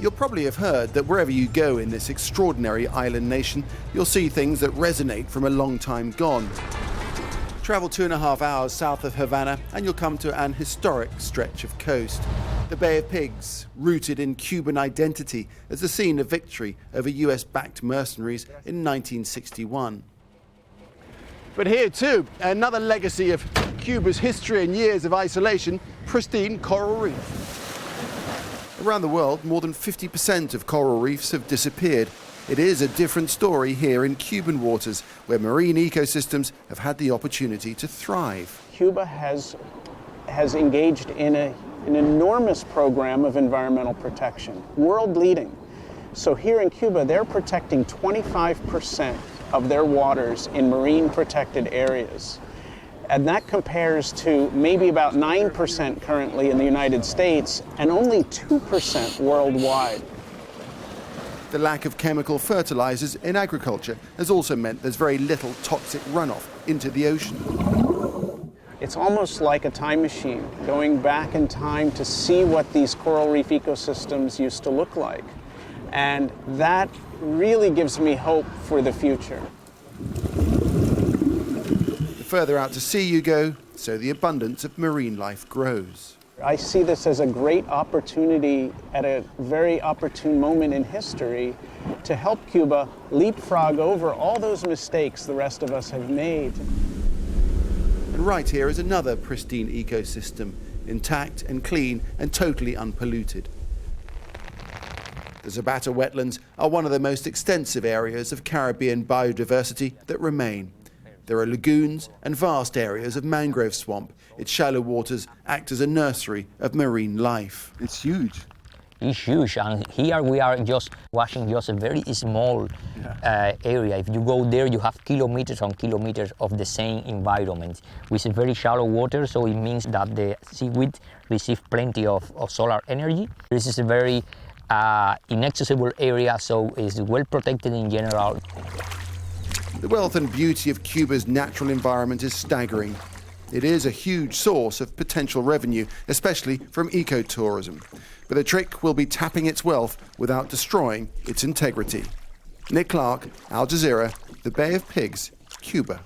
You'll probably have heard that wherever you go in this extraordinary island nation, you'll see things that resonate from a long time gone. Travel 2.5 hours south of Havana and you'll come to an historic stretch of coast. The Bay of Pigs, rooted in Cuban identity as the scene of victory over US-backed mercenaries in 1961. But here too, another legacy of Cuba's history and years of isolation, pristine coral reef. Around the world, more than 50% of coral reefs have disappeared. It is a different story here in Cuban waters, where marine ecosystems have had the opportunity to thrive. Cuba has engaged in an enormous program of environmental protection, world leading. So here in Cuba, they're protecting 25% of their waters in marine protected areas. And that compares to maybe about 9% currently in the United States and only 2% worldwide. The lack of chemical fertilizers in agriculture has also meant there's very little toxic runoff into the ocean. It's almost like a time machine, going back in time to see what these coral reef ecosystems used to look like. And that really gives me hope for the future. The further out to sea you go, so the abundance of marine life grows. I see this as a great opportunity at a very opportune moment in history to help Cuba leapfrog over all those mistakes the rest of us have made. And right here is another pristine ecosystem, intact and clean and totally unpolluted. The Zapata wetlands are one of the most extensive areas of Caribbean biodiversity that remain. There are lagoons and vast areas of mangrove swamp. Its shallow waters act as a nursery of marine life. It's huge. It's huge, and here we are just watching just a very small area. If you go there, you have kilometers on kilometers of the same environment. With very shallow water, so it means that the seaweed receive plenty of solar energy. This is a very inaccessible area, so it's well protected in general. The wealth and beauty of Cuba's natural environment is staggering. It is a huge source of potential revenue, especially from ecotourism. But the trick will be tapping its wealth without destroying its integrity. Nick Clark, Al Jazeera, the Bay of Pigs, Cuba.